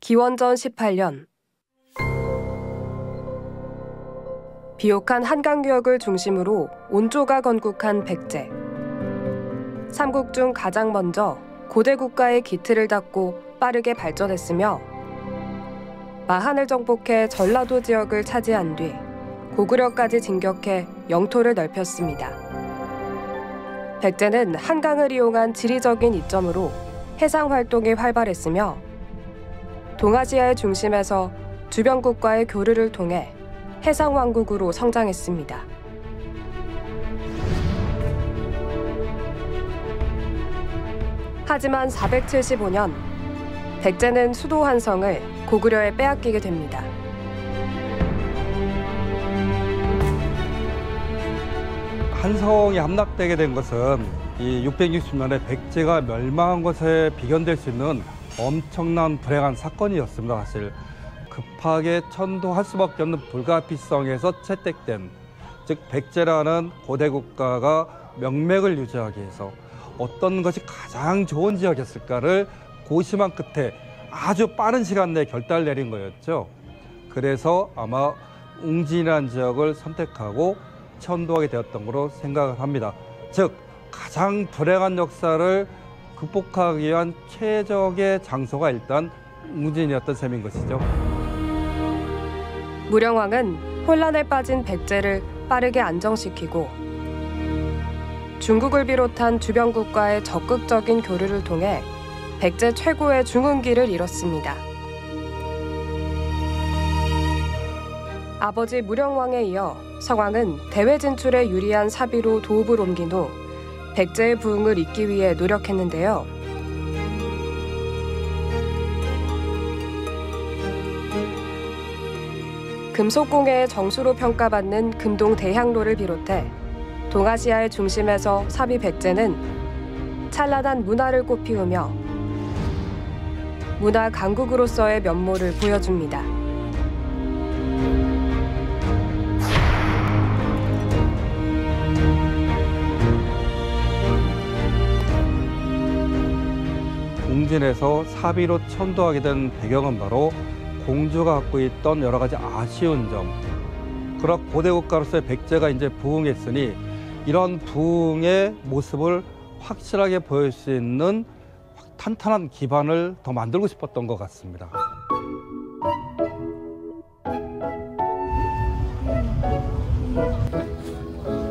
기원전 18년 비옥한 한강유역을 중심으로 온조가 건국한 백제. 삼국 중 가장 먼저 고대 국가의 기틀을 닦고 빠르게 발전했으며 마한을 정복해 전라도 지역을 차지한 뒤 고구려까지 진격해 영토를 넓혔습니다. 백제는 한강을 이용한 지리적인 이점으로 해상 활동이 활발했으며 동아시아의 중심에서 주변국과의 교류를 통해 해상왕국으로 성장했습니다. 하지만 475년 백제는 수도 한성을 고구려에 빼앗기게 됩니다. 한성이 함락되게 된 것은 이 660년에 백제가 멸망한 것에 비견될 수 있는 엄청난 불행한 사건이었습니다. 사실 급하게 천도할 수밖에 없는 불가피성에서 채택된, 즉 백제라는 고대 국가가 명맥을 유지하기 위해서 어떤 것이 가장 좋은 지역이었을까를 고심한 끝에 아주 빠른 시간 내에 결단을 내린 거였죠. 그래서 아마 웅진이라는 지역을 선택하고 천도하게 되었던 것으로 생각을 합니다. 즉 가장 불행한 역사를 극복하기 위한 최적의 장소가 일단 웅진이었던 셈인 것이죠. 무령왕은 혼란에 빠진 백제를 빠르게 안정시키고 중국을 비롯한 주변국과의 적극적인 교류를 통해 백제 최고의 중흥기를 이뤘습니다. 아버지 무령왕에 이어 서광은 대외 진출에 유리한 사비로 도읍을 옮긴 후 백제의 부흥을 잇기 위해 노력했는데요. 금속공예의 정수로 평가받는 금동 대향로를 비롯해 동아시아의 중심에서 사비 백제는 찬란한 문화를 꽃피우며 문화 강국으로서의 면모를 보여줍니다. 웅진에서 사비로 천도하게 된 배경은 바로 공주가 갖고 있던 여러 가지 아쉬운 점. 그러나 고대 국가로서의 백제가 이제 부흥했으니 이런 부흥의 모습을 확실하게 보일 수 있는 탄탄한 기반을 더 만들고 싶었던 것 같습니다.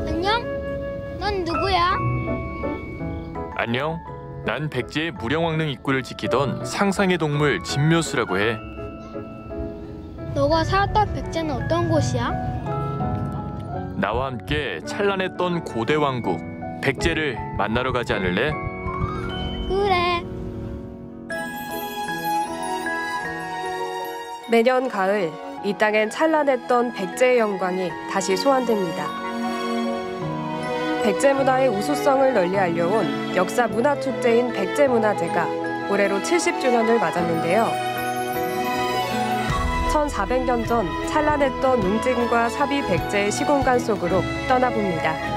안녕? 넌 누구야? 안녕. 난 백제의 무령왕릉 입구를 지키던 상상의 동물 진묘수라고 해. 너가 살았던 백제는 어떤 곳이야? 나와 함께 찬란했던 고대 왕국 백제를 만나러 가지 않을래? 그래. 매년 가을 이 땅엔 찬란했던 백제의 영광이 다시 소환됩니다. 백제 문화의 우수성을 널리 알려온 역사 문화축제인 백제문화제가 올해로 70주년을 맞았는데요. 1400년 전 찬란했던 웅진과 사비 백제의 시공간 속으로 떠나봅니다.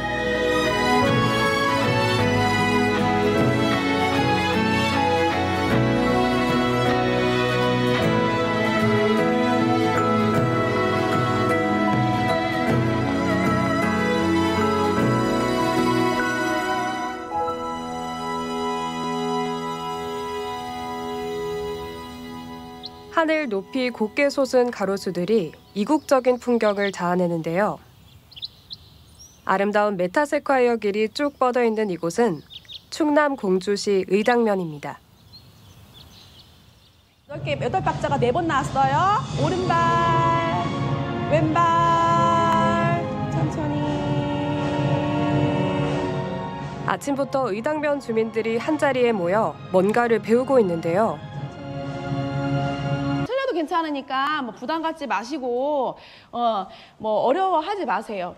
하늘 높이 곱게 솟은 가로수들이 이국적인 풍경을 자아내는데요. 아름다운 메타세콰이어 길이 쭉 뻗어 있는 이곳은 충남 공주시 의당면입니다. 8박자가 4번 나왔어요. 오른발, 왼발, 천천히. 아침부터 의당면 주민들이 한자리에 모여 뭔가를 배우고 있는데요. 괜찮으니까 뭐 부담 갖지 마시고 뭐 어려워하지 마세요.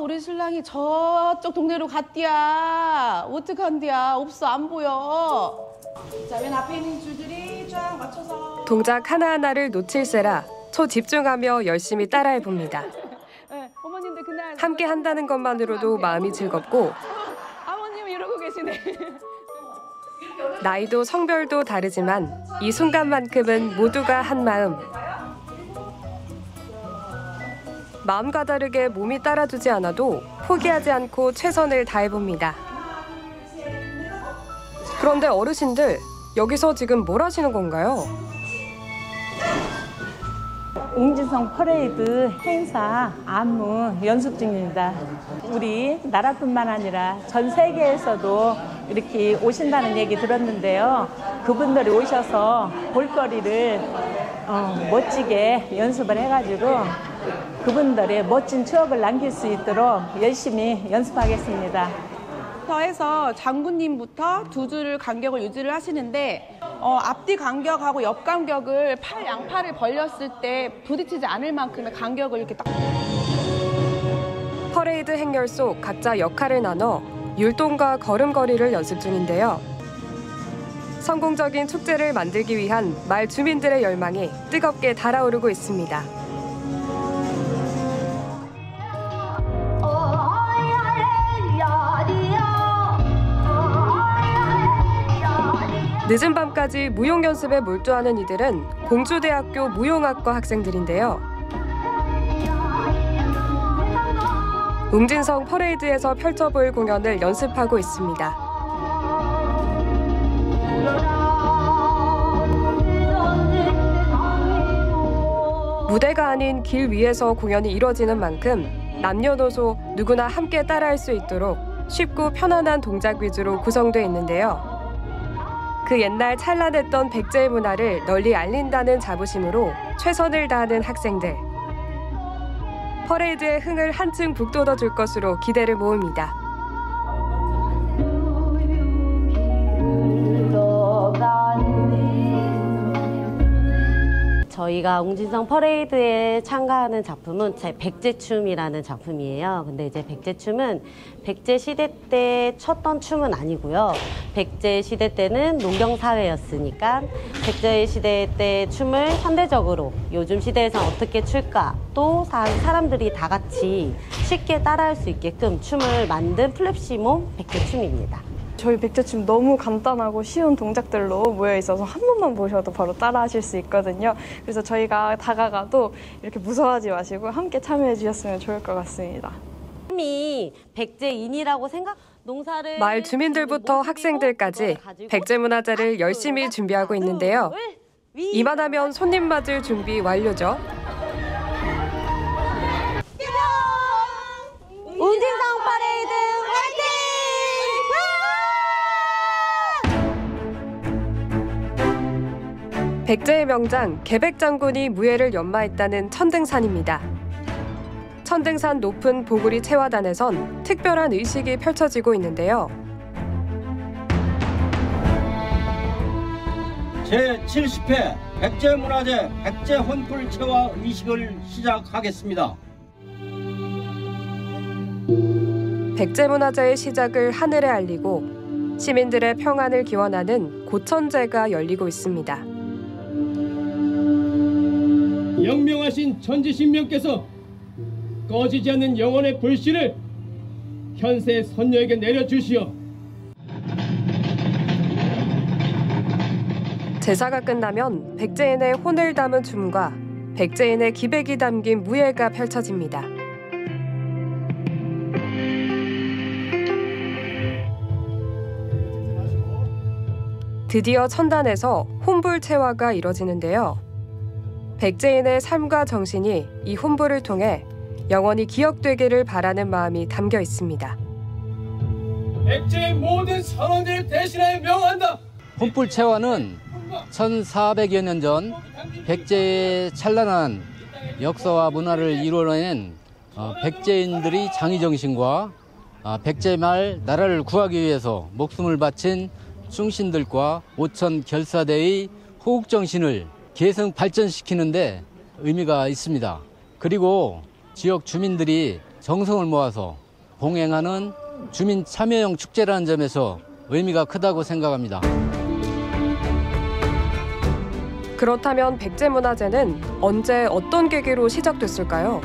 우리 신랑이 저쪽 동네로 갔디야. 어떡한디야. 없어, 안 보여. 자, 맨 앞에 있는 줄들이 쫙 맞춰서 동작 하나하나를 놓칠세라 초집중하며 열심히 따라해봅니다. 네, 어머님들 그날 함께 한다는 것만으로도 마음이 즐겁고 아버님 이러고 계시네. 나이도 성별도 다르지만 이 순간만큼은 모두가 한 마음. 마음과 다르게 몸이 따라주지 않아도 포기하지 않고 최선을 다해봅니다. 그런데 어르신들, 여기서 지금 뭘 하시는 건가요? 웅진성 퍼레이드 행사 안무 연습 중입니다. 우리 나라뿐만 아니라 전 세계에서도 이렇게 오신다는 얘기 들었는데요. 그분들이 오셔서 볼거리를 멋지게 연습을 해가지고 그분들의 멋진 추억을 남길 수 있도록 열심히 연습하겠습니다. 해서 장군님부터 두 줄을 간격을 유지를 하시는데 앞뒤 간격하고 옆 간격을 양팔을 벌렸을 때 부딪히지 않을 만큼의 간격을 이렇게 딱. 퍼레이드 행렬 속 각자 역할을 나눠 율동과 걸음걸이를 연습 중인데요. 성공적인 축제를 만들기 위한 마을 주민들의 열망이 뜨겁게 달아오르고 있습니다. 늦은 밤까지 무용 연습에 몰두하는 이들은 공주대학교 무용학과 학생들인데요. 웅진성 퍼레이드에서 펼쳐볼 공연을 연습하고 있습니다. 무대가 아닌 길 위에서 공연이 이뤄지는 만큼 남녀노소 누구나 함께 따라할 수 있도록 쉽고 편안한 동작 위주로 구성돼 있는데요. 그 옛날 찬란했던 백제의 문화를 널리 알린다는 자부심으로 최선을 다하는 학생들. 퍼레이드의 흥을 한층 북돋아줄 것으로 기대를 모읍니다. 저희가 웅진성 퍼레이드에 참가하는 작품은 백제춤이라는 작품이에요. 근데 이제 백제춤은 백제 시대 때 췄던 춤은 아니고요. 백제 시대 때는 농경 사회였으니까 백제 시대 때 춤을 현대적으로 요즘 시대에서 어떻게 출까, 또 사람들이 다 같이 쉽게 따라할 수 있게끔 춤을 만든 플랩시몬 백제춤입니다. 저희 백제춤 너무 간단하고 쉬운 동작들로 모여 있어서 한 번만 보셔도 바로 따라 하실 수 있거든요. 그래서 저희가 다가가도 이렇게 무서워하지 마시고 함께 참여해 주셨으면 좋을 것 같습니다. 춤이 백제인이라고 농사를 마을 주민들부터 학생들까지 백제 문화제를 열심히 준비하고 있는데요. 이만하면 손님 맞을 준비 완료죠. 웅진성 퍼레이드 화이팅! 백제의 명장 개백장군이 무예를 연마했다는 천등산입니다. 천등산 높은 보구리 체화단에선 특별한 의식이 펼쳐지고 있는데요. 제70회 백제문화제 백제혼불 체화 의식을 시작하겠습니다. 백제문화제의 시작을 하늘에 알리고 시민들의 평안을 기원하는 고천제가 열리고 있습니다. 영명하신 천지신명께서 꺼지지 않는 영혼의 불씨를 현세 선녀에게 내려주시오. 제사가 끝나면 백제인의 혼을 담은 춤과 백제인의 기백이 담긴 무예가 펼쳐집니다. 드디어 천단에서 혼불체화가 이뤄지는데요. 백제인의 삶과 정신이 이 혼불을 통해 영원히 기억되기를 바라는 마음이 담겨 있습니다. 백제의 모든 선원들을 대신하여 명한다. 혼불체화는 1400여 년 전 백제의 찬란한 역사와 문화를 이루어낸 백제인들이 장의정신과 백제말 나라를 구하기 위해서 목숨을 바친 충신들과 오천 결사대의 호국정신을 계승 발전시키는 데 의미가 있습니다. 그리고 지역 주민들이 정성을 모아서 봉행하는 주민 참여형 축제라는 점에서 의미가 크다고 생각합니다. 그렇다면 백제문화제는 언제 어떤 계기로 시작됐을까요?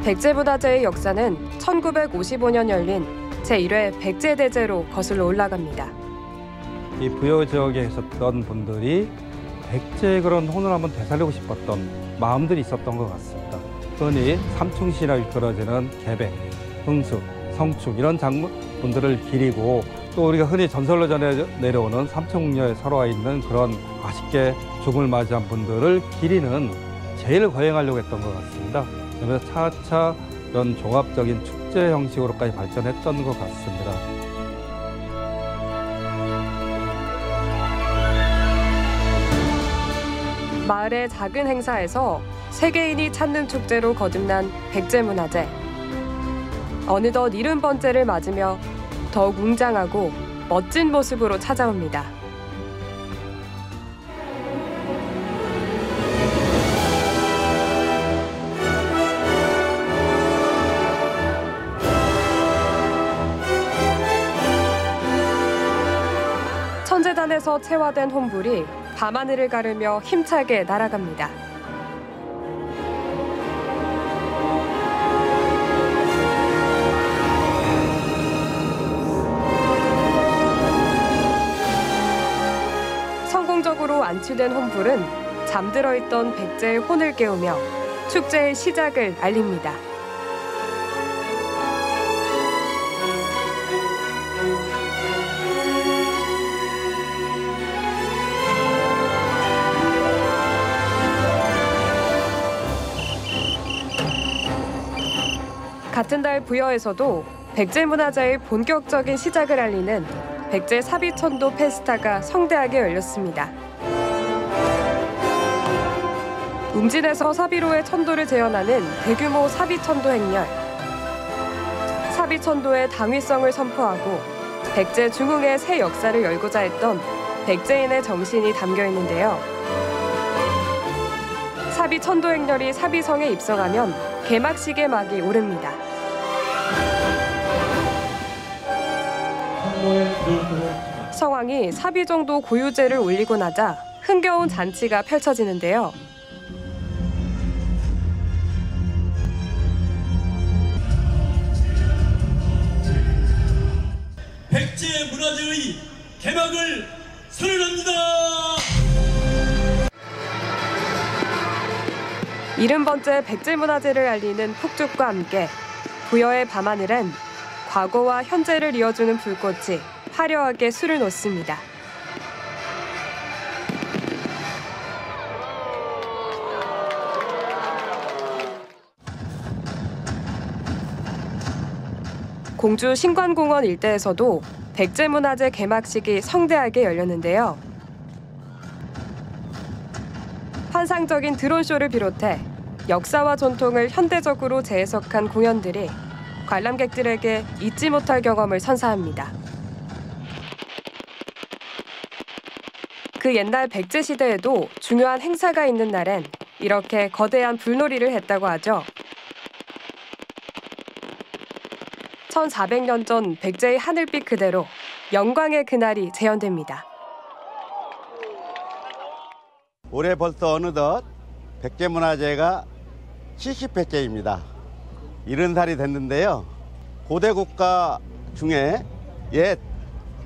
백제문화제의 역사는 1955년 열린 제1회 백제대제로 거슬러 올라갑니다. 이 부여 지역에 있었던 분들이 백제의 그런 혼을 한번 되살리고 싶었던 마음들이 있었던 것 같습니다. 흔히 삼충시라 일컬어지는 개백, 흥수, 성충 이런 장분들을 기리고 또 우리가 흔히 전설로 전해 내려오는 삼천궁녀에 서러와 있는 그런 아쉽게 죽음을 맞이한 분들을 기리는 제일 거행하려고 했던 것 같습니다. 그래서 차차 이런 종합적인 축제 형식으로까지 발전했던 것 같습니다. 마을의 작은 행사에서 세계인이 찾는 축제로 거듭난 백제문화제. 어느덧 70번째를 맞으며 더욱 웅장하고 멋진 모습으로 찾아옵니다. 천재단에서 채화된 혼불이 밤하늘을 가르며 힘차게 날아갑니다. 성공적으로 안치된 혼불은 잠들어 있던 백제의 혼을 깨우며 축제의 시작을 알립니다. 같은 달 부여에서도 백제문화제의 본격적인 시작을 알리는 백제 사비천도 페스타가 성대하게 열렸습니다. 웅진에서 사비로의 천도를 재현하는 대규모 사비천도 행렬. 사비천도의 당위성을 선포하고 백제 중흥의 새 역사를 열고자 했던 백제인의 정신이 담겨 있는데요. 사비천도 행렬이 사비성에 입성하면 개막식의 막이 오릅니다. 성왕이 사비정도 고유제를 올리고 나자 흥겨운 잔치가 펼쳐지는데요. 백제문화제의 개막을 선언합니다. 70번째 백제문화제를 알리는 폭죽과 함께 부여의 밤하늘엔 과거와 현재를 이어주는 불꽃이 화려하게 술을 놓습니다. 공주 신관공원 일대에서도 백제문화제 개막식이 성대하게 열렸는데요. 환상적인 드론쇼를 비롯해 역사와 전통을 현대적으로 재해석한 공연들이 관람객들에게 잊지 못할 경험을 선사합니다. 그 옛날 백제 시대에도 중요한 행사가 있는 날엔 이렇게 거대한 불놀이를 했다고 하죠. 1400년 전 백제의 하늘빛 그대로 영광의 그날이 재현됩니다. 올해 벌써 어느덧 백제문화제가 70회째입니다. 70살이 됐는데요. 고대 국가 중에 옛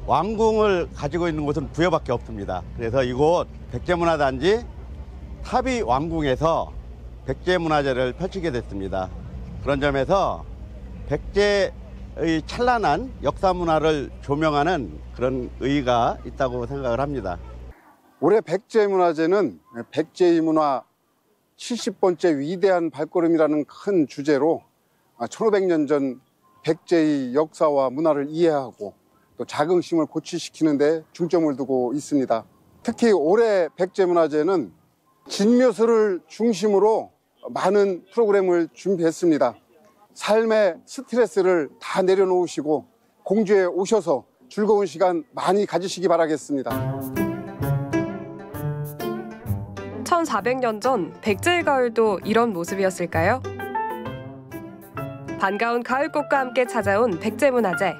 왕궁을 가지고 있는 곳은 부여밖에 없습니다. 그래서 이곳 백제문화단지 타비 왕궁에서 백제문화제를 펼치게 됐습니다. 그런 점에서 백제의 찬란한 역사 문화를 조명하는 그런 의의가 있다고 생각을 합니다. 올해 백제문화제는 백제의 문화 70번째 위대한 발걸음이라는 큰 주제로 1500년 전 백제의 역사와 문화를 이해하고 또 자긍심을 고취시키는 데 중점을 두고 있습니다. 특히 올해 백제문화제는 진묘수를 중심으로 많은 프로그램을 준비했습니다. 삶의 스트레스를 다 내려놓으시고 공주에 오셔서 즐거운 시간 많이 가지시기 바라겠습니다. 1400년 전 백제의 가을도 이런 모습이었을까요? 반가운 가을꽃과 함께 찾아온 백제문화제.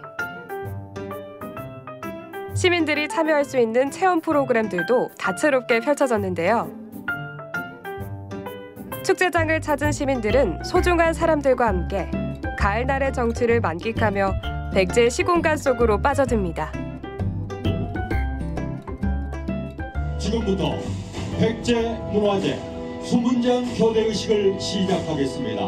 시민들이 참여할 수 있는 체험 프로그램들도 다채롭게 펼쳐졌는데요. 축제장을 찾은 시민들은 소중한 사람들과 함께 가을날의 정취를 만끽하며 백제의 시공간 속으로 빠져듭니다. 지금부터 백제문화재 수문장 교대의식을 시작하겠습니다.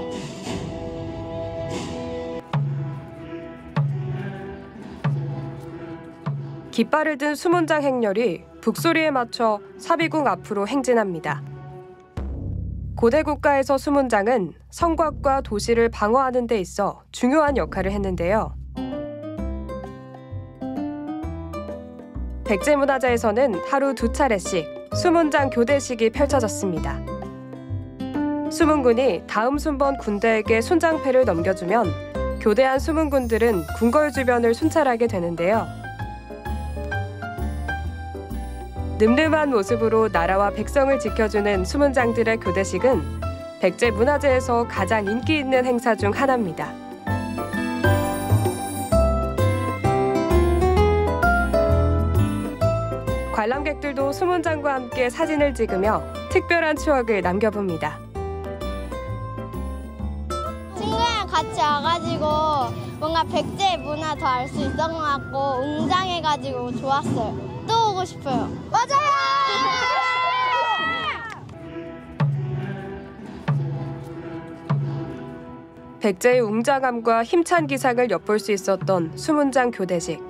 깃발을 든 수문장 행렬이 북소리에 맞춰 사비궁 앞으로 행진합니다. 고대 국가에서 수문장은 성곽과 도시를 방어하는 데 있어 중요한 역할을 했는데요. 백제문화재에서는 하루 2차례씩 수문장 교대식이 펼쳐졌습니다. 수문군이 다음 순번 군대에게 순장패를 넘겨주면 교대한 수문군들은 궁궐 주변을 순찰하게 되는데요. 늠름한 모습으로 나라와 백성을 지켜주는 수문장들의 교대식은 백제문화재에서 가장 인기 있는 행사 중 하나입니다. 관람객들도 수문장과 함께 사진을 찍으며 특별한 추억을 남겨봅니다. 친구랑 같이 와가지고 뭔가 백제의 문화 더 알 수 있었던 것 같고 웅장해가지고 좋았어요. 또 오고 싶어요. 맞아요! 백제의 웅장함과 힘찬 기상을 엿볼 수 있었던 수문장 교대식.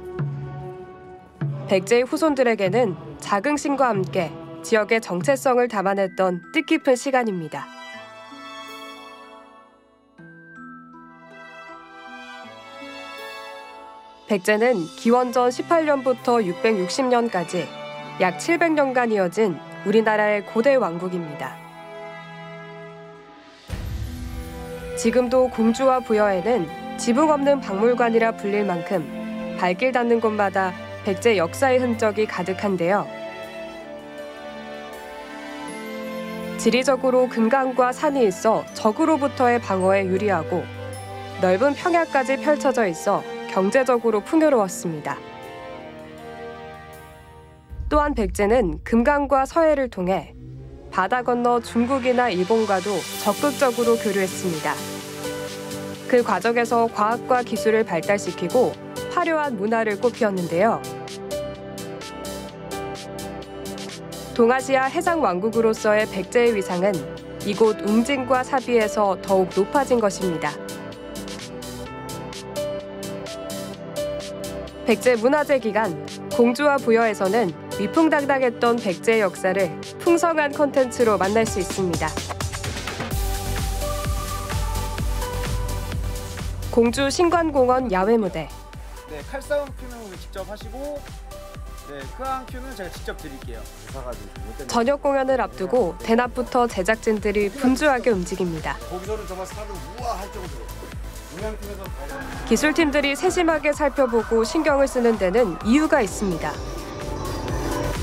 백제의 후손들에게는 자긍심과 함께 지역의 정체성을 담아냈던 뜻깊은 시간입니다. 백제는 기원전 18년부터 660년까지 약 700년간 이어진 우리나라의 고대 왕국입니다. 지금도 공주와 부여에는 지붕 없는 박물관이라 불릴 만큼 발길 닿는 곳마다 백제 역사의 흔적이 가득한데요. 지리적으로 금강과 산이 있어 적으로부터의 방어에 유리하고 넓은 평야까지 펼쳐져 있어 경제적으로 풍요로웠습니다. 또한 백제는 금강과 서해를 통해 바다 건너 중국이나 일본과도 적극적으로 교류했습니다. 그 과정에서 과학과 기술을 발달시키고 화려한 문화를 꽃피웠는데요. 동아시아 해상 왕국으로서의 백제의 위상은 이곳 웅진과 사비에서 더욱 높아진 것입니다. 백제 문화재 기간, 공주와 부여에서는 위풍당당했던 백제의 역사를 풍성한 콘텐츠로 만날 수 있습니다. 공주 신관공원 야외 무대. 네, 칼싸움 큐는 우리 직접 하시고, 네, 크앙 큐는 제가 직접 드릴게요. 저녁 공연을 앞두고 대낮부터 제작진들이 분주하게 움직입니다. 거기서는 정말 사람을 우아할 정도로. 기술팀들이 세심하게 살펴보고 신경을 쓰는 데는 이유가 있습니다.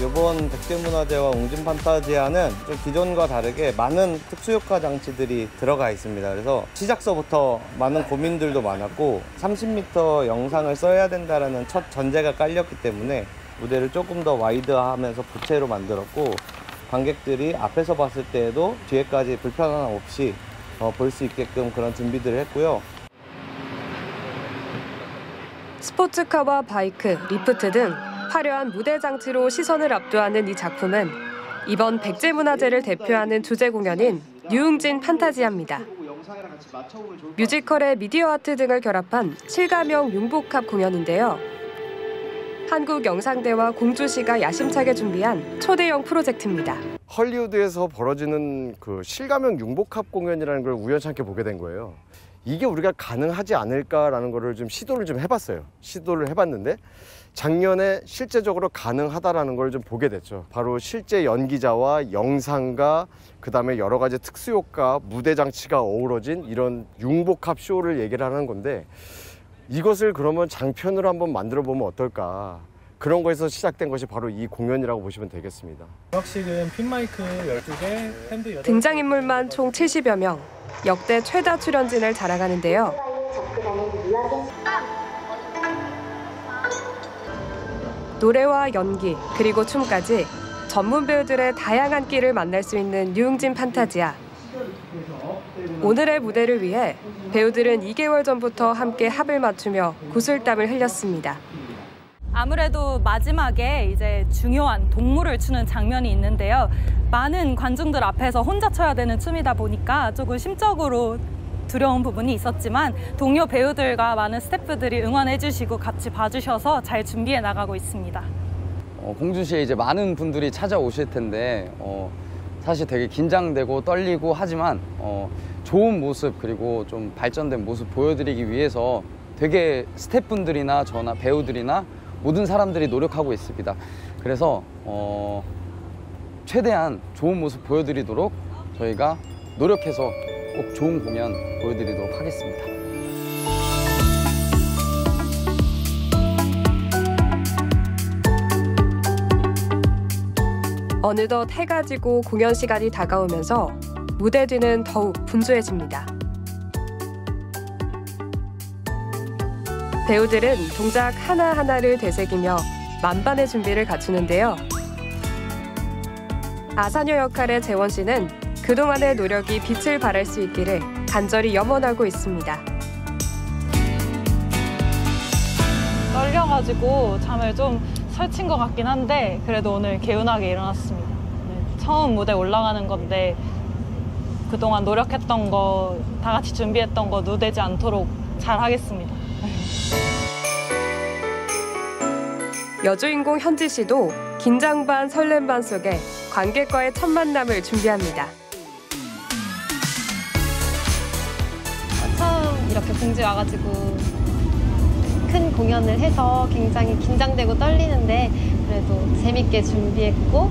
이번 백제문화재와 웅진 판타지아는 좀 기존과 다르게 많은 특수효과 장치들이 들어가 있습니다. 그래서 시작서부터 많은 고민들도 많았고 30m 영상을 써야 된다는 첫 전제가 깔렸기 때문에 무대를 조금 더 와이드하면서 부채로 만들었고 관객들이 앞에서 봤을 때에도 뒤에까지 불편함 없이 볼 수 있게끔 그런 준비들을 했고요. 스포츠카와 바이크, 리프트 등 화려한 무대 장치로 시선을 압도하는 이 작품은 이번 백제문화재를 대표하는 주제 공연인 유웅진 판타지아입니다. 뮤지컬의 미디어 아트 등을 결합한 실감형 융복합 공연인데요. 한국영상대와 공주시가 야심차게 준비한 초대형 프로젝트입니다. 헐리우드에서 벌어지는 그 실감형 융복합 공연이라는 걸 우연찮게 보게 된 거예요. 이게 우리가 가능하지 않을까라는 거를 좀 시도를 좀 해봤어요. 시도를 해봤는데 작년에 실제적으로 가능하다라는 걸 좀 보게 됐죠. 바로 실제 연기자와 영상과 그다음에 여러 가지 특수효과, 무대 장치가 어우러진 이런 융복합 쇼를 얘기를 하는 건데 이것을 그러면 장편으로 한번 만들어 보면 어떨까. 그런 거에서 시작된 것이 바로 이 공연이라고 보시면 되겠습니다. 음악실은 핀마이크 12개, 팬드 8개. 등장인물만 총 70여 명, 역대 최다 출연진을 자랑하는데요. 노래와 연기, 그리고 춤까지 전문 배우들의 다양한 끼를 만날 수 있는 유웅진 판타지아. 오늘의 무대를 위해 배우들은 2개월 전부터 함께 합을 맞추며 구슬땀을 흘렸습니다. 아무래도 마지막에 이제 중요한 동물을 추는 장면이 있는데요. 많은 관중들 앞에서 혼자 춰야 되는 춤이다 보니까 조금 심적으로 두려운 부분이 있었지만 동료 배우들과 많은 스태프들이 응원해 주시고 같이 봐주셔서 잘 준비해 나가고 있습니다. 공주시에 이제 많은 분들이 찾아오실 텐데 사실 되게 긴장되고 떨리고 하지만 좋은 모습 그리고 좀 발전된 모습 보여드리기 위해서 되게 스태프분들이나 저나 배우들이나 모든 사람들이 노력하고 있습니다. 그래서 최대한 좋은 모습 보여드리도록 저희가 노력해서 꼭 좋은 공연 보여드리도록 하겠습니다. 어느덧 해가 지고 공연 시간이 다가오면서 무대 뒤는 더욱 분주해집니다. 배우들은 동작 하나하나를 되새기며 만반의 준비를 갖추는데요. 아사녀 역할의 재원 씨는 그동안의 노력이 빛을 발할 수 있기를 간절히 염원하고 있습니다. 떨려가지고 잠을 좀 설친 것 같긴 한데 그래도 오늘 개운하게 일어났습니다. 처음 무대 올라가는 건데 그동안 노력했던 거, 다 같이 준비했던 거 누되지 않도록 잘 하겠습니다. 여주인공 현지 씨도 긴장 반 설렘 반 속에 관객과의 첫 만남을 준비합니다. 처음 이렇게 공주에 와가지고 큰 공연을 해서 굉장히 긴장되고 떨리는데 그래도 재밌게 준비했고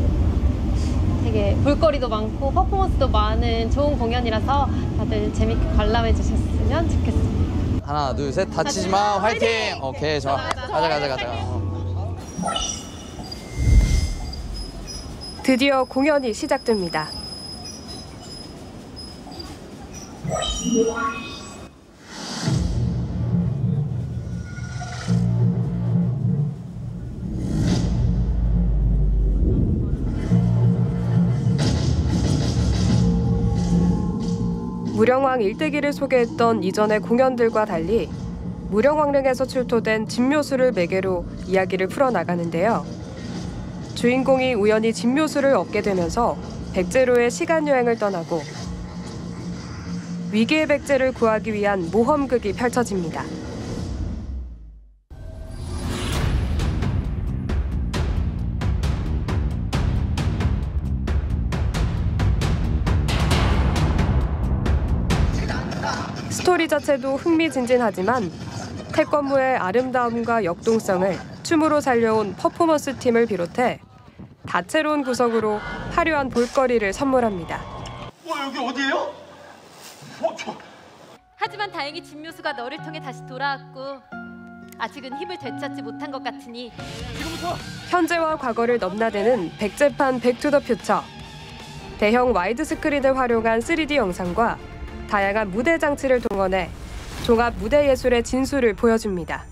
되게 볼거리도 많고 퍼포먼스도 많은 좋은 공연이라서 다들 재밌게 관람해 주셨으면 좋겠습니다. 하나, 둘, 셋. 다치지 마. 화이팅! 오케이, 좋아. 가자. 드디어 공연이 시작됩니다. 무령왕 일대기를 소개했던 이전의 공연들과 달리 무령왕릉에서 출토된 진묘수를 매개로 이야기를 풀어나가는데요. 주인공이 우연히 진묘수를 얻게 되면서 백제로의 시간여행을 떠나고 위기의 백제를 구하기 위한 모험극이 펼쳐집니다. 스토리 자체도 흥미진진하지만 태권무의 아름다움과 역동성을 춤으로 살려온 퍼포먼스 팀을 비롯해 다채로운 구성으로 화려한 볼거리를 선물합니다. 여기 어디예요? 하지만 다행히 진묘수가 너를 통해 다시 돌아왔고 아직은 힘을 되찾지 못한 것 같으니 지금부터 현재와 과거를 넘나드는 백제판 백투더퓨처. 대형 와이드 스크린을 활용한 3D 영상과 다양한 무대 장치를 동원해 종합 무대 예술의 진수를 보여줍니다.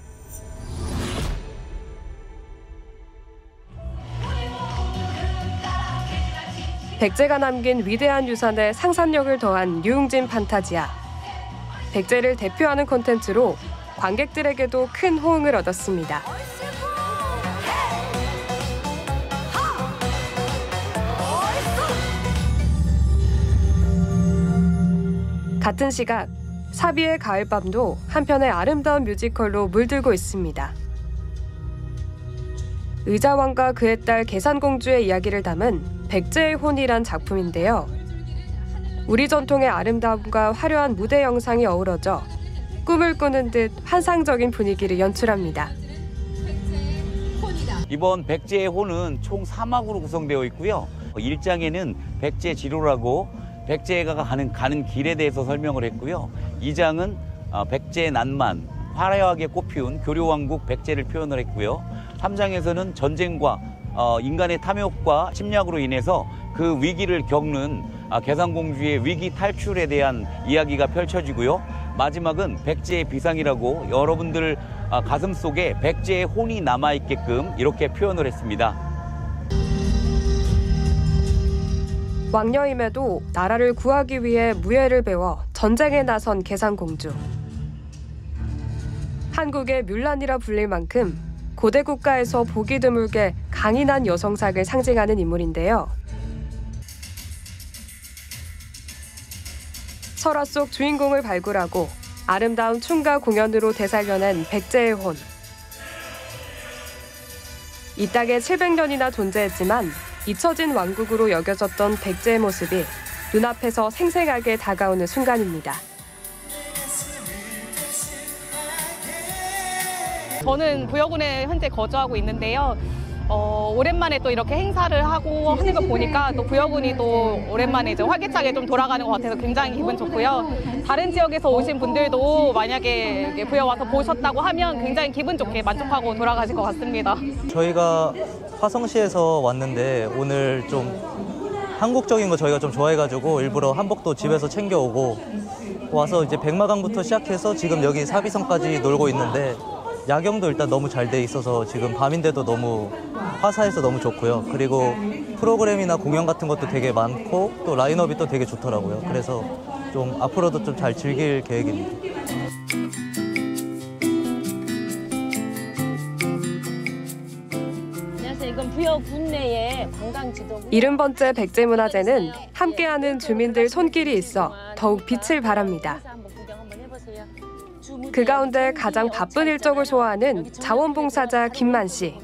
백제가 남긴 위대한 유산에 상상력을 더한 유웅진 판타지아. 백제를 대표하는 콘텐츠로 관객들에게도 큰 호응을 얻었습니다. 같은 시각 사비의 가을밤도 한편의 아름다운 뮤지컬로 물들고 있습니다. 의자왕과 그의 딸 계산공주의 이야기를 담은 백제의 혼이란 작품인데요. 우리 전통의 아름다움과 화려한 무대 영상이 어우러져 꿈을 꾸는 듯 환상적인 분위기를 연출합니다. 이번 백제의 혼은 총 3막으로 구성되어 있고요. 1장에는 백제 지로라고 백제가 가는 길에 대해서 설명을 했고요. 2장은 백제 난만, 화려하게 꽃피운 교류왕국 백제를 표현을 했고요. 3장에서는 전쟁과 인간의 탐욕과 침략으로 인해서 그 위기를 겪는 계산공주의 위기 탈출에 대한 이야기가 펼쳐지고요. 마지막은 백제의 비상이라고 여러분들 가슴 속에 백제의 혼이 남아있게끔 이렇게 표현을 했습니다. 왕녀임에도 나라를 구하기 위해 무예를 배워 전쟁에 나선 계산공주. 한국의 뮬란이라 불릴 만큼 고대 국가에서 보기 드물게 강인한 여성상을 상징하는 인물인데요. 설화 속 주인공을 발굴하고 아름다운 춤과 공연으로 되살려낸 백제의 혼. 이 땅에 700년이나 존재했지만 잊혀진 왕국으로 여겨졌던 백제의 모습이 눈앞에서 생생하게 다가오는 순간입니다. 저는 부여군에 현재 거주하고 있는데요. 오랜만에 또 이렇게 행사를 하고 하는 거 보니까 또 부여군이 또 오랜만에 이제 활기차게 좀 돌아가는 것 같아서 굉장히 기분 좋고요. 다른 지역에서 오신 분들도 만약에 부여 와서 보셨다고 하면 굉장히 기분 좋게 만족하고 돌아가실 것 같습니다. 저희가 화성시에서 왔는데 오늘 좀 한국적인 거 저희가 좀 좋아해가지고 일부러 한복도 집에서 챙겨오고 와서 이제 백마강부터 시작해서 지금 여기 사비성까지 놀고 있는데 야경도 일단 너무 잘 돼 있어서 지금 밤인데도 너무 화사해서 너무 좋고요. 그리고 프로그램이나 공연 같은 것도 되게 많고 또 라인업이 또 되게 좋더라고요. 그래서 좀 앞으로도 좀 잘 즐길 계획입니다. 안녕하세요. 이건 부여 군내의 관광지도. 70번째 백제문화제는 함께하는 주민들 손길이 있어 더욱 빛을 발합니다. 그 가운데 가장 바쁜 일정을 소화하는 자원봉사자 김만 씨.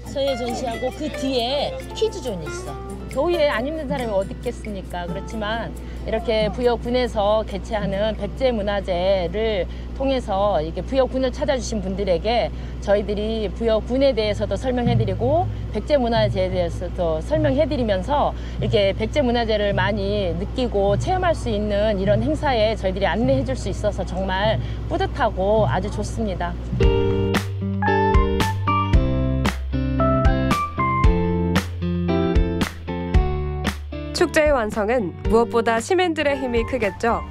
서예 전시하고 그 뒤에 퀴즈존이 있어. 겨우에 안 입는 사람이 어디 있겠습니까? 그렇지만 이렇게 부여군에서 개최하는 백제문화제를 통해서 이렇게 부여군을 찾아주신 분들에게 저희들이 부여군에 대해서도 설명해드리고 백제문화제에 대해서도 설명해드리면서 이렇게 백제문화제를 많이 느끼고 체험할 수 있는 이런 행사에 저희들이 안내해줄 수 있어서 정말 뿌듯하고 아주 좋습니다. 축제의 완성은 무엇보다 시민들의 힘이 크겠죠.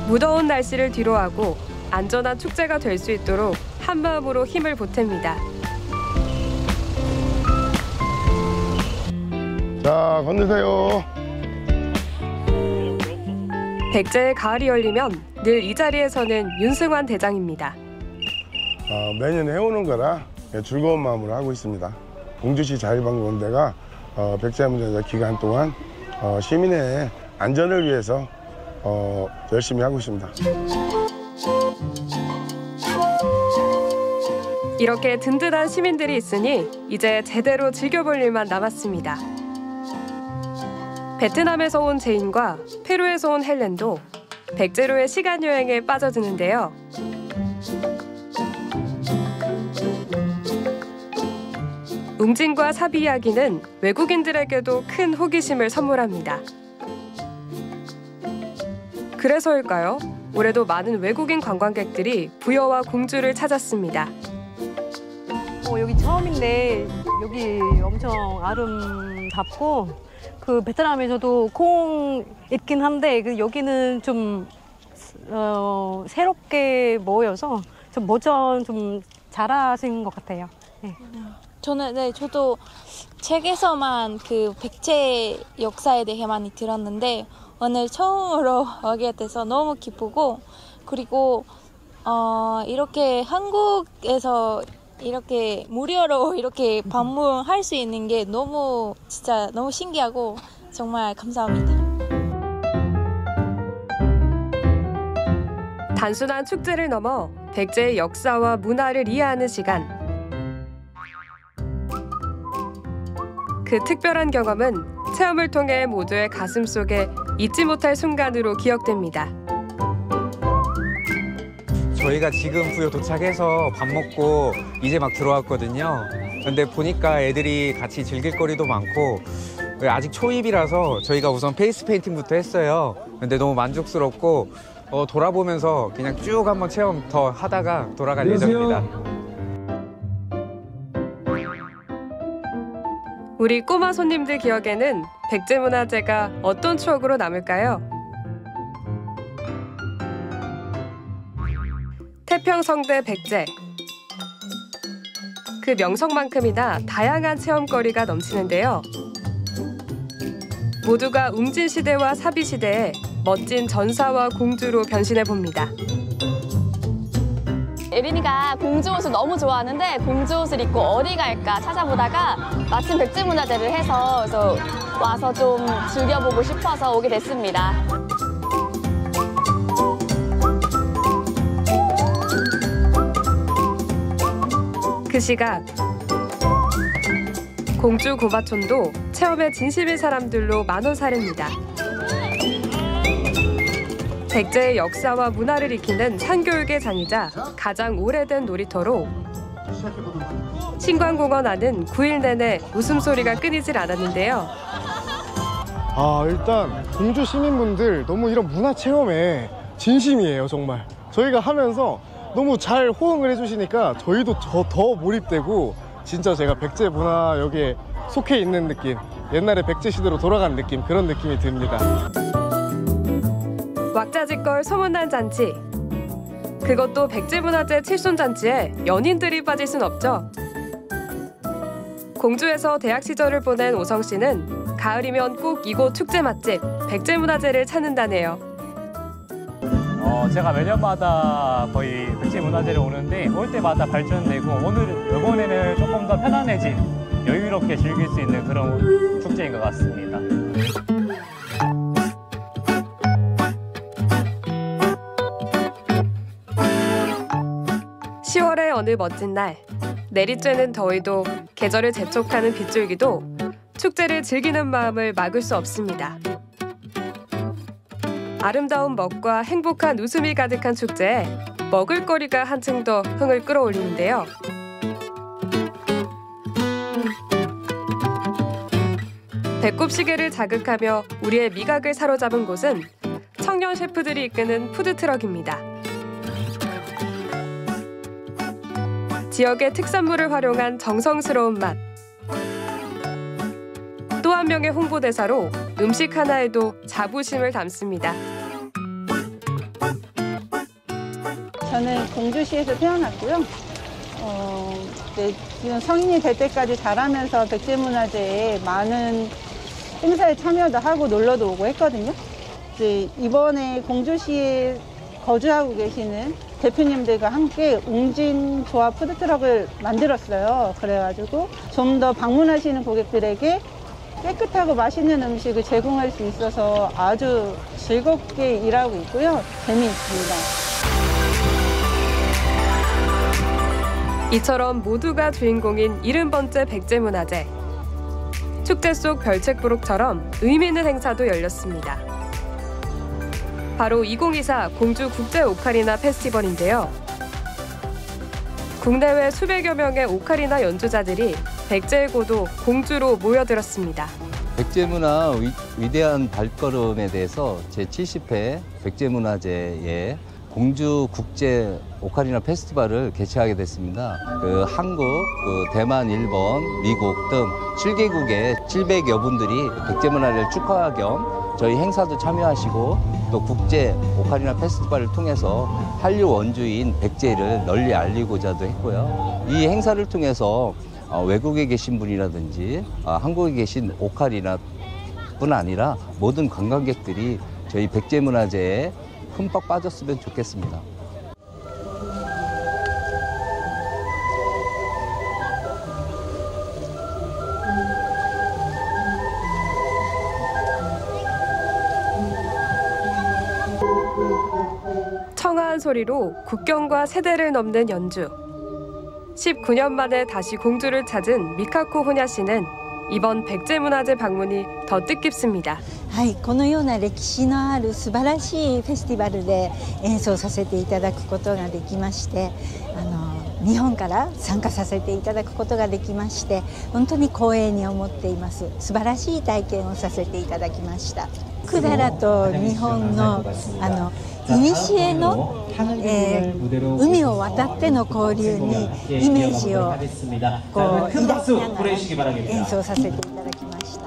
무더운 날씨를 뒤로하고 안전한 축제가 될 수 있도록 한마음으로 힘을 보탭니다. 자, 건드세요. 백제의 가을이 열리면 늘 이 자리에 서는 윤승환 대장입니다. 매년 해오는 거라 즐거운 마음으로 하고 있습니다. 공주시 자유방문대가 백제문화제 기간 동안 시민의 안전을 위해서 열심히 하고 있습니다. 이렇게 든든한 시민들이 있으니 이제 제대로 즐겨볼 일만 남았습니다. 베트남에서 온 제인과 페루에서 온 헬렌도 백제로의 시간 여행에 빠져드는데요. 웅진과 사비 이야기는 외국인들에게도 큰 호기심을 선물합니다. 그래서일까요? 올해도 많은 외국인 관광객들이 부여와 공주를 찾았습니다. 여기 처음인데 여기 엄청 아름답고 그 베트남에서도 콩 있긴 한데 여기는 좀 새롭게 모여서 좀 버전 좀 잘하신 것 같아요. 네. 저도 책에서만 그 백제 역사에 대해 많이 들었는데 오늘 처음으로 오게 돼서 너무 기쁘고 그리고 이렇게 한국에서 이렇게 무료로 이렇게 방문할 수 있는 게 진짜 너무 신기하고 정말 감사합니다. 단순한 축제를 넘어 백제의 역사와 문화를 이해하는 시간. 그 특별한 경험은 체험을 통해 모두의 가슴 속에 잊지 못할 순간으로 기억됩니다. 저희가 지금 부여 도착해서 밥 먹고 이제 막 들어왔거든요. 근데 보니까 애들이 같이 즐길 거리도 많고 아직 초입이라서 저희가 우선 페이스 페인팅부터 했어요. 근데 너무 만족스럽고 돌아보면서 그냥 쭉 한번 체험 더 하다가 돌아갈 예정입니다. 우리 꼬마 손님들 기억에는 백제문화제가 어떤 추억으로 남을까요? 태평성대 백제. 그 명성만큼이나 다양한 체험거리가 넘치는데요. 모두가 웅진 시대와 사비 시대에 멋진 전사와 공주로 변신해 봅니다. 예린이가 공주 옷을 너무 좋아하는데 공주 옷을 입고 어디 갈까 찾아보다가 마침 백제문화제를 해서 그래서 와서 좀 즐겨보고 싶어서 오게 됐습니다. 그 시각 공주 고마촌도 체험에 진심인 사람들로 만원사례입니다. 백제의 역사와 문화를 익히는 산교육의 장이자 가장 오래된 놀이터로 신관공원 안은 9일 내내 웃음소리가 끊이질 않았는데요. 일단 공주 시민분들 너무 이런 문화체험에 진심이에요, 정말. 저희가 하면서 너무 잘 호응을 해주시니까 저희도 더 몰입되고 진짜 제가 백제 문화역에 속해 있는 느낌, 옛날에 백제 시대로 돌아간 느낌, 그런 느낌이 듭니다. 왁자지껄 소문난 잔치. 그것도 백제문화제 칠순잔치에 연인들이 빠질 순 없죠. 공주에서 대학 시절을 보낸 오성 씨는 가을이면 꼭 이곳 축제 맛집 백제문화제를 찾는다네요. 제가 매년마다 거의 백제문화제를 오는데 올 때마다 발전되고 이번에는 조금 더 편안해진 여유롭게 즐길 수 있는 그런 축제인 것 같습니다. 10월의 어느 멋진 날, 내리쬐는 더위도 계절을 재촉하는 빗줄기도 축제를 즐기는 마음을 막을 수 없습니다. 아름다운 먹과 행복한 웃음이 가득한 축제에 먹을거리가 한층 더 흥을 끌어올리는데요. 배꼽시계를 자극하며 우리의 미각을 사로잡은 곳은 청년 셰프들이 이끄는 푸드트럭입니다. 지역의 특산물을 활용한 정성스러운 맛. 또 한 명의 홍보대사로 음식 하나에도 자부심을 담습니다. 저는 공주시에서 태어났고요. 지금 성인이 될 때까지 자라면서 백제문화제에 많은 행사에 참여도 하고 놀러도 오고 했거든요. 이번에 공주시에 거주하고 계시는 대표님들과 함께 웅진조합 푸드트럭을 만들었어요. 그래가지고 좀 더 방문하시는 고객들에게 깨끗하고 맛있는 음식을 제공할 수 있어서 아주 즐겁게 일하고 있고요. 재미있습니다. 이처럼 모두가 주인공인 70번째 백제문화제. 축제 속 별책부록처럼 의미 있는 행사도 열렸습니다. 바로 2024 공주 국제 오카리나 페스티벌인데요. 국내외 수백여 명의 오카리나 연주자들이 백제의 고도 공주로 모여들었습니다. 백제문화 위대한 발걸음에 대해서 제70회 백제문화제에 공주 국제 오카리나 페스티벌을 개최하게 됐습니다. 한국, 대만, 일본, 미국 등 7개국의 700여 분들이 백제문화를 축하 겸 저희 행사도 참여하시고 또 국제 오카리나 페스티벌을 통해서 한류 원주인 백제를 널리 알리고자도 했고요. 이 행사를 통해서 외국에 계신 분이라든지 한국에 계신 오카리나뿐 아니라 모든 관광객들이 저희 백제문화제에 흠뻑 빠졌으면 좋겠습니다. 청아한 소리로 국경과 세대를 넘는 연주. 19년 만에 다시 공주를 찾은 미카코 호냐 씨는 이번 백제문화제 방문이 더 뜻깊습니다. はい、このような歴史のある素晴らしいフェスティバルで演奏させていただくことができまして、日本から参加させていただくことができまして、本当に光栄に思っています。素晴らしい体験をさせていただきました。百済と日本の古の、海を渡っての交流にイメージをこう抱きながら演奏させていただきました。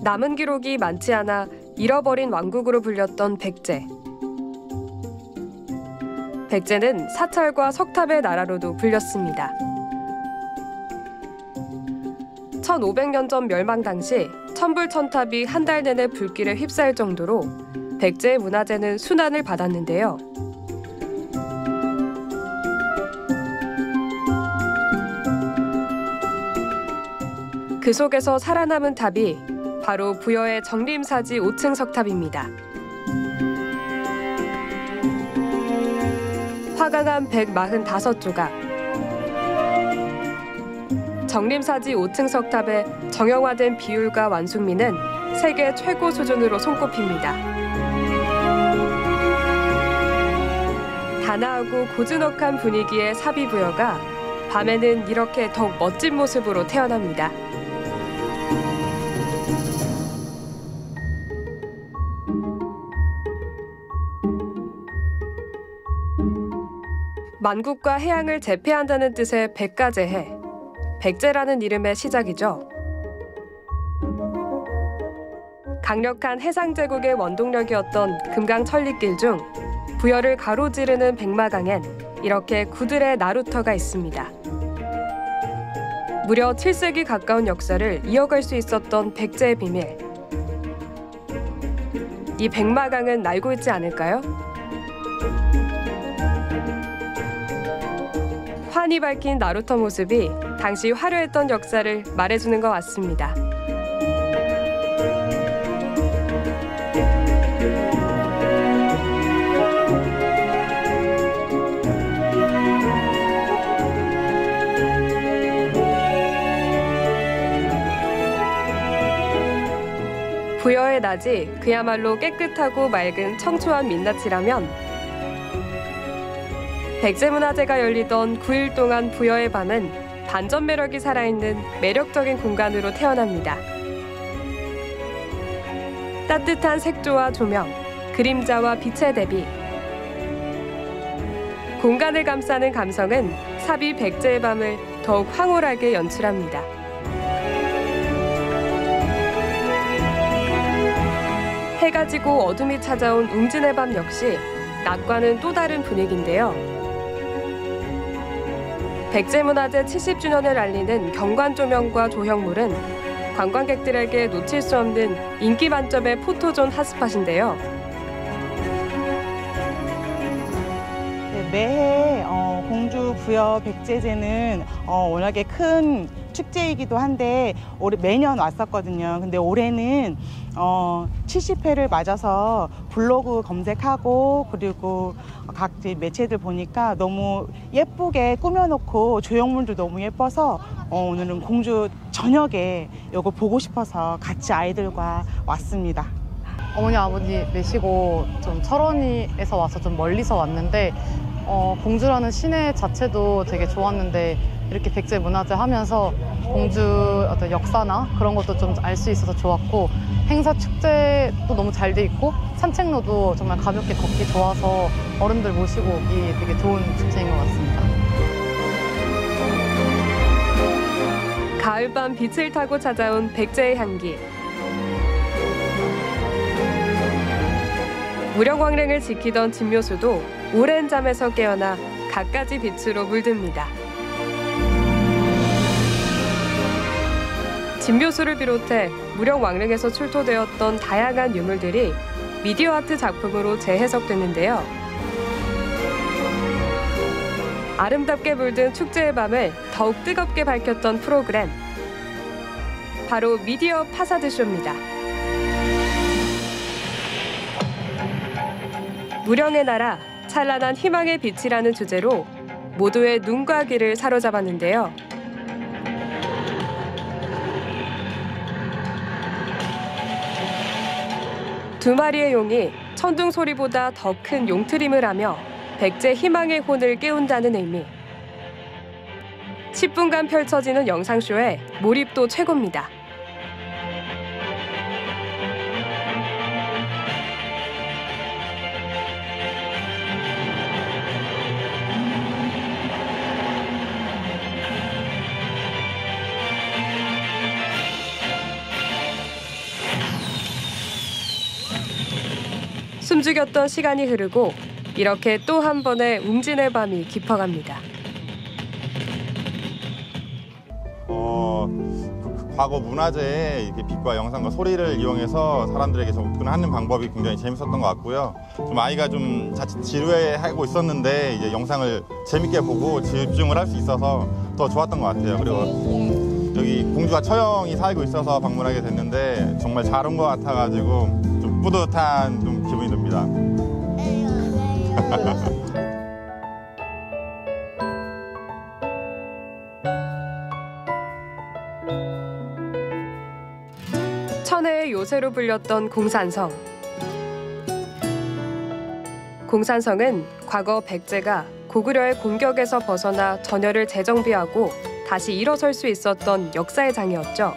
남은 기록이 많지 않아 잃어버린 왕국으로 불렸던 백제. 백제는 사찰과 석탑의 나라로도 불렸습니다. 1500년 전 멸망 당시 천불천탑이 한 달 내내 불길에 휩싸일 정도로 백제 문화재는 순환을 받았는데요. 그 속에서 살아남은 탑이 바로 부여의 정림사지 5층 석탑입니다. 화강암 145조각. 정림사지 5층 석탑의 정형화된 비율과 완숙미는 세계 최고 수준으로 손꼽힙니다. 단아하고 고즈넉한 분위기의 사비부여가 밤에는 이렇게 더욱 멋진 모습으로 태어납니다. 만국과 해양을 제패한다는 뜻의 백가제해, 백제라는 이름의 시작이죠. 강력한 해상제국의 원동력이었던 금강천리길 중 부여를 가로지르는 백마강엔 이렇게 구들의 나루터가 있습니다. 무려 7세기 가까운 역사를 이어갈 수 있었던 백제의 비밀. 이 백마강은 알고 있지 않을까요? 환히 밝힌 나루터 모습이 당시 화려했던 역사를 말해주는 것 같습니다. 부여의 낮이 그야말로 깨끗하고 맑은 청초한 민낯이라면 백제문화제가 열리던 9일 동안 부여의 밤은 반전 매력이 살아있는 매력적인 공간으로 태어납니다. 따뜻한 색조와 조명, 그림자와 빛의 대비. 공간을 감싸는 감성은 사비 백제의 밤을 더욱 황홀하게 연출합니다. 해가 지고 어둠이 찾아온 웅진의 밤 역시 낮과는 또 다른 분위기인데요. 백제문화재 70주년을 알리는 경관 조명과 조형물은 관광객들에게 놓칠 수 없는 인기 만점의 포토존 핫스팟인데요. 매해 공주 부여 백제제는 워낙에 큰 축제이기도 한데 매년 왔었거든요. 근데 올해는 70회를 맞아서 블로그 검색하고 그리고 각 매체들 보니까 너무 예쁘게 꾸며놓고 조형물도 너무 예뻐서 오늘은 공주 저녁에 이거 보고 싶어서 같이 아이들과 왔습니다. 어머니 아버지 모시고 좀 철원에서 와서 좀 멀리서 왔는데 공주라는 시내 자체도 되게 좋았는데 이렇게 백제 문화제 하면서 공주 어떤 역사나 그런 것도 좀 알 수 있어서 좋았고 행사 축제도 너무 잘 돼 있고 산책로도 정말 가볍게 걷기 좋아서 어른들 모시고 오기 되게 좋은 축제인 것 같습니다. 가을밤 빛을 타고 찾아온 백제의 향기. 무령왕릉을 지키던 진묘수도 오랜 잠에서 깨어나 갖가지 빛으로 물듭니다. 진묘수를 비롯해 무령왕릉에서 출토되었던 다양한 유물들이 미디어 아트 작품으로 재해석됐는데요. 아름답게 물든 축제의 밤을 더욱 뜨겁게 밝혔던 프로그램. 바로 미디어 파사드쇼입니다. 무령의 나라, 찬란한 희망의 빛이라는 주제로 모두의 눈과 귀를 사로잡았는데요. 두 마리의 용이 천둥 소리보다 더 큰 용트림을 하며 백제 희망의 혼을 깨운다는 의미. 10분간 펼쳐지는 영상쇼에 몰입도 최고입니다. 숨죽였던 시간이 흐르고 이렇게 또 한 번의 웅진의 밤이 깊어갑니다. 과거 문화재의 이렇게 빛과 영상과 소리를 이용해서 사람들에게 접근하는 방법이 굉장히 재밌었던 것 같고요. 좀 아이가 좀 자칫 지루해하고 있었는데 이제 영상을 재밌게 보고 집중을 할 수 있어서 더 좋았던 것 같아요. 그리고 여기 공주와 처형이 살고 있어서 방문하게 됐는데 정말 잘 온 것 같아가지고 좀 뿌듯한 좀 기분이 듭니다. 천혜의 요새로 불렸던 공산성. 공산성은 과거 백제가 고구려의 공격에서 벗어나 전열을 재정비하고 다시 일어설 수 있었던 역사의 장이었죠.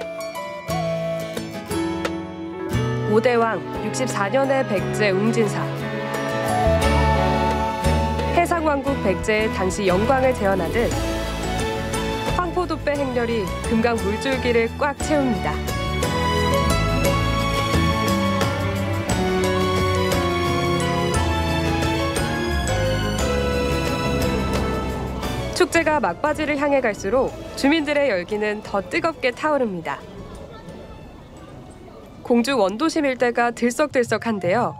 5대왕 64년의 백제 웅진사. 해상왕국 백제의 당시 영광을 재현하듯 황포도배 행렬이 금강 물줄기를 꽉 채웁니다. 축제가 막바지를 향해 갈수록 주민들의 열기는 더 뜨겁게 타오릅니다. 공주 원도심 일대가 들썩들썩한데요.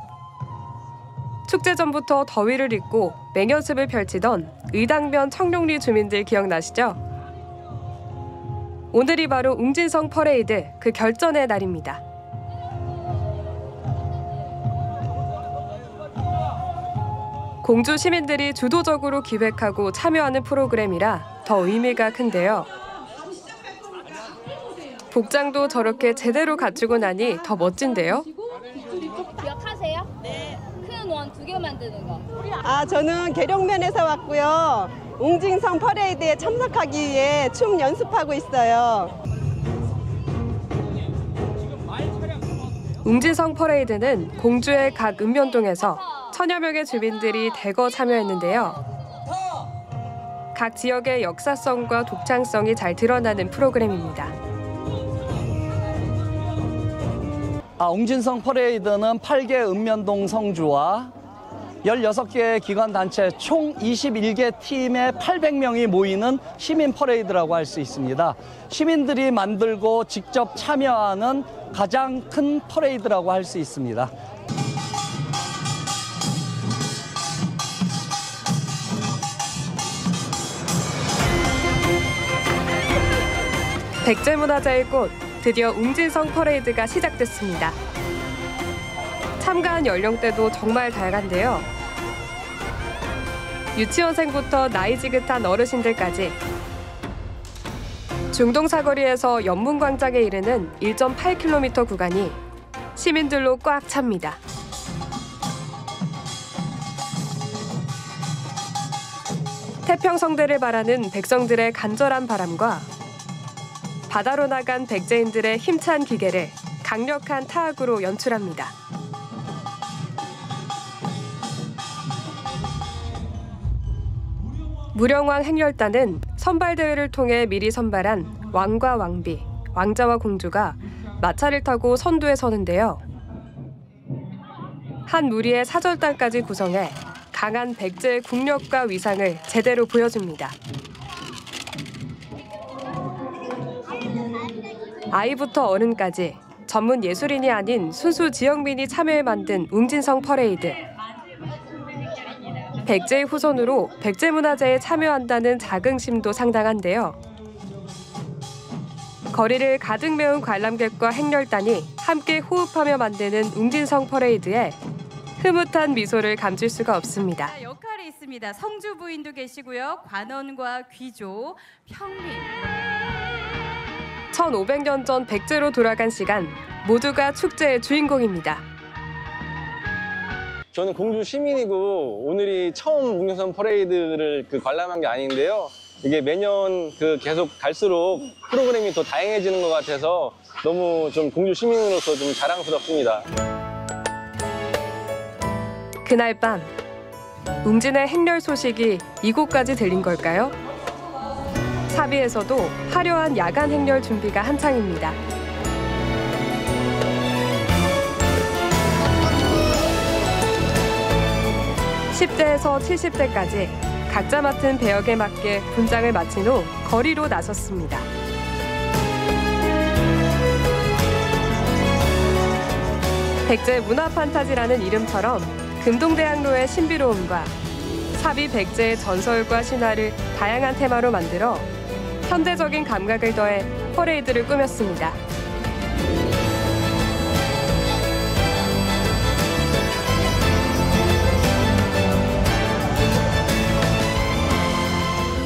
축제 전부터 더위를 잊고 맹연습을 펼치던 의당면 청룡리 주민들 기억나시죠? 오늘이 바로 웅진성 퍼레이드 그 결전의 날입니다. 공주 시민들이 주도적으로 기획하고 참여하는 프로그램이라 더 의미가 큰데요. 복장도 저렇게 제대로 갖추고 나니 더 멋진데요. 기억하세요? 네. 큰 원 2개 만드는 거. 저는 계룡면에서 왔고요. 웅진성 퍼레이드에 참석하기 위해 춤 연습하고 있어요. 웅진성 퍼레이드는 공주의 각 읍면동에서 천여 명의 주민들이 대거 참여했는데요. 각 지역의 역사성과 독창성이 잘 드러나는 프로그램입니다. 웅진성 퍼레이드는 8개 읍면동 성주와 16개 기관단체 총 21개 팀의 800명이 모이는 시민 퍼레이드라고 할 수 있습니다. 시민들이 만들고 직접 참여하는 가장 큰 퍼레이드라고 할 수 있습니다. 백제문화재의 꽃, 드디어 웅진성 퍼레이드가 시작됐습니다. 참가한 연령대도 정말 다양한데요. 유치원생부터 나이 지긋한 어르신들까지 중동 사거리에서 연문광장에 이르는 1.8km 구간이 시민들로 꽉 찹니다. 태평성대를 바라는 백성들의 간절한 바람과 바다로 나간 백제인들의 힘찬 기계를 강력한 타악으로 연출합니다. 무령왕 행렬단은 선발대회를 통해 미리 선발한 왕과 왕비, 왕자와 공주가 마차를 타고 선두에 서는데요. 한 무리의 사절단까지 구성해 강한 백제의 국력과 위상을 제대로 보여줍니다. 아이부터 어른까지 전문 예술인이 아닌 순수 지역민이 참여해 만든 웅진성 퍼레이드. 백제의 후손으로 백제문화재에 참여한다는 자긍심도 상당한데요. 거리를 가득 메운 관람객과 행렬단이 함께 호흡하며 만드는 웅진성 퍼레이드에 흐뭇한 미소를 감출 수가 없습니다. 역할이 있습니다. 성주 부인도 계시고요. 관원과 귀족, 평민. 1500년 전 백제로 돌아간 시간, 모두가 축제의 주인공입니다. 저는 공주 시민이고 오늘이 처음 웅진성 퍼레이드를 관람한 게 아닌데요. 이게 매년 계속 갈수록 프로그램이 더 다양해지는 것 같아서 너무 좀 공주 시민으로서 좀 자랑스럽습니다. 그날 밤, 웅진의 행렬 소식이 이곳까지 들린 걸까요? 사비에서도 화려한 야간 행렬 준비가 한창입니다. 10대에서 70대까지 각자 맡은 배역에 맞게 분장을 마친 후 거리로 나섰습니다. 백제 문화 판타지라는 이름처럼 금동대학로의 신비로움과 사비 백제의 전설과 신화를 다양한 테마로 만들어 현대적인 감각을 더해 퍼레이드를 꾸몄습니다.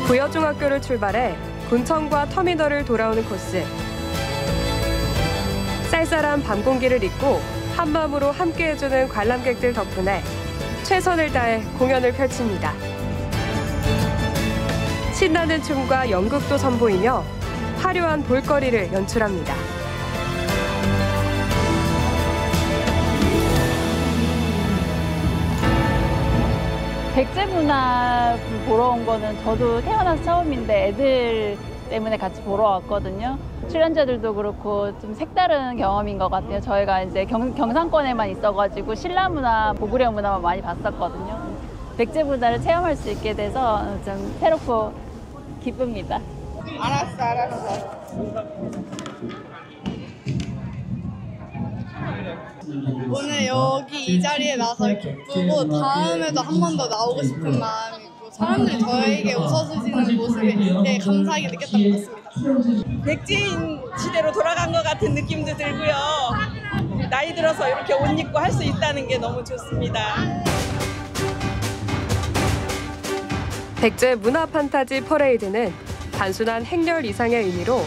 부여중학교를 출발해 군청과 터미널을 돌아오는 코스. 쌀쌀한 밤 공기를 잊고 한마음으로 함께해주는 관람객들 덕분에 최선을 다해 공연을 펼칩니다. 신나는 춤과 연극도 선보이며 화려한 볼거리를 연출합니다. 백제 문화 보러 온 거는 저도 태어나서 처음인데 애들 때문에 같이 보러 왔거든요. 출연자들도 그렇고 좀 색다른 경험인 것 같아요. 저희가 이제 경상권에만 있어가지고 신라 문화, 고구려 문화만 많이 봤었거든요. 백제 문화를 체험할 수 있게 돼서 좀 새롭고 기쁩니다. 알았어. 오늘 여기 이 자리에 나서 기쁘고 다음에도 한 번 더 나오고 싶은 마음이 있고 사람들이 저에게 웃어주시는 모습에 되게 감사하게 느꼈던 것 같습니다. 백제인 시대로 돌아간 것 같은 느낌도 들고요. 나이 들어서 이렇게 옷 입고 할 수 있다는 게 너무 좋습니다. 백제 문화 판타지 퍼레이드는 단순한 행렬 이상의 의미로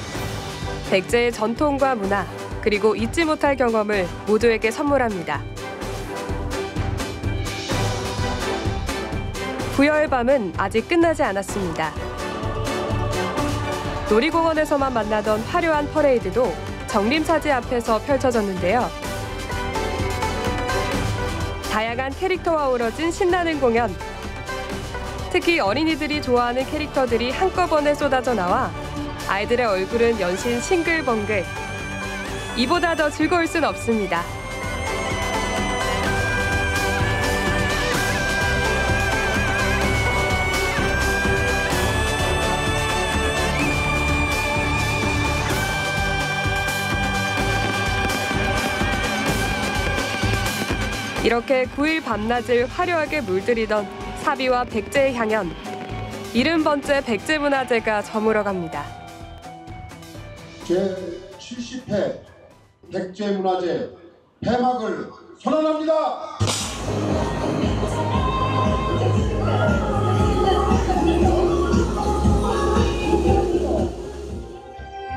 백제의 전통과 문화, 그리고 잊지 못할 경험을 모두에게 선물합니다. 부여의 밤은 아직 끝나지 않았습니다. 놀이공원에서만 만나던 화려한 퍼레이드도 정림사지 앞에서 펼쳐졌는데요. 다양한 캐릭터와 어우러진 신나는 공연. 특히 어린이들이 좋아하는 캐릭터들이 한꺼번에 쏟아져 나와 아이들의 얼굴은 연신 싱글벙글. 이보다 더 즐거울 순 없습니다. 이렇게 9일 밤낮을 화려하게 물들이던 사비와 백제의 향연. 70번째 백제문화제가 저물어갑니다. 제70회 백제문화제 폐막을 선언합니다.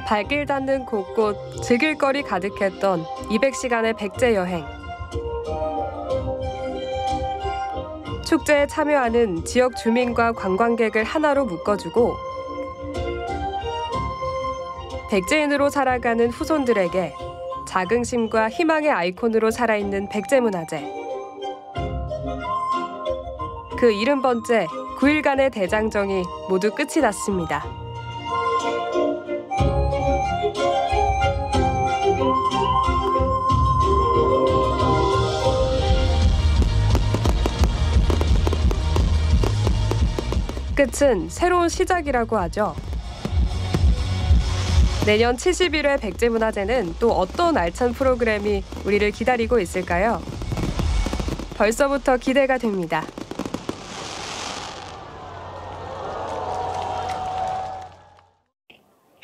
발길 닿는 곳곳 즐길거리 가득했던 200시간의 백제 여행. 축제에 참여하는 지역 주민과 관광객을 하나로 묶어주고 백제인으로 살아가는 후손들에게 자긍심과 희망의 아이콘으로 살아있는 백제문화제. 그 70번째 9일간의 대장정이 모두 끝이 났습니다. 끝은 새로운 시작이라고 하죠. 내년 71회 백제문화제는 또 어떤 알찬 프로그램이 우리를 기다리고 있을까요? 벌써부터 기대가 됩니다.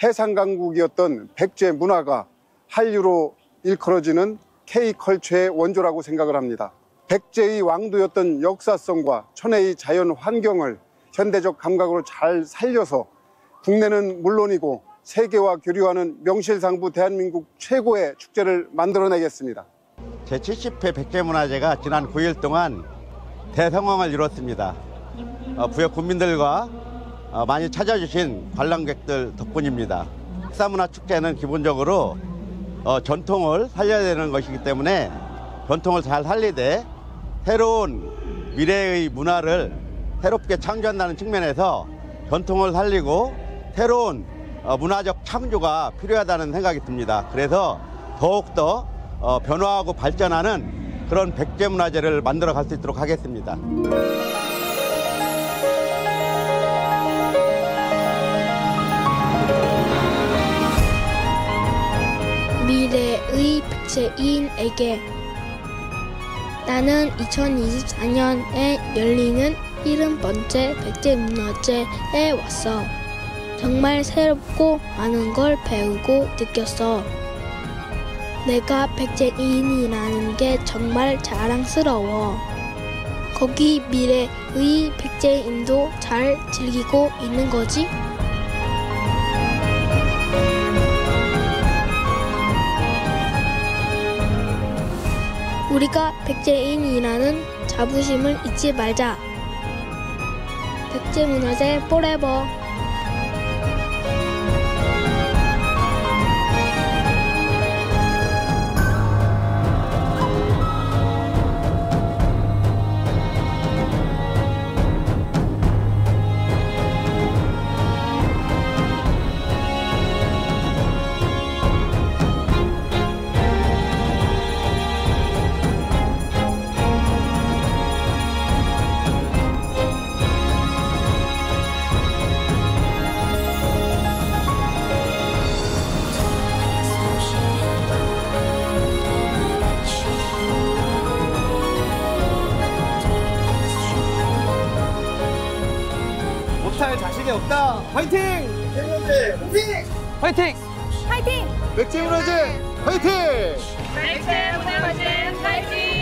해상강국이었던 백제 문화가 한류로 일컬어지는 K컬처의 원조라고 생각을 합니다. 백제의 왕도였던 역사성과 천혜의 자연 환경을 현대적 감각으로 잘 살려서 국내는 물론이고 세계와 교류하는 명실상부 대한민국 최고의 축제를 만들어내겠습니다. 제70회 백제문화제가 지난 9일 동안 대성황을 이뤘습니다. 부여 국민들과 많이 찾아주신 관람객들 덕분입니다. 역사문화축제는 기본적으로 전통을 살려야 되는 것이기 때문에 전통을 잘 살리되 새로운 미래의 문화를 새롭게 창조한다는 측면에서 전통을 살리고 새로운 문화적 창조가 필요하다는 생각이 듭니다. 그래서 더욱더 변화하고 발전하는 그런 백제문화제를 만들어 갈 수 있도록 하겠습니다. 미래의 백제인에게 나는 2024년에 열리는 70번째 백제문화제에 왔어. 정말 새롭고 많은 걸 배우고 느꼈어. 내가 백제인이라는 게 정말 자랑스러워. 거기 미래의 백제인도 잘 즐기고 있는 거지? 우리가 백제인이라는 자부심을 잊지 말자. 백제문화제 포레버. 못할 자신이 없다. 화이팅! 백제문화제 화이팅! 화이팅! 백제문화제 화이팅! 백제문화제 화이팅!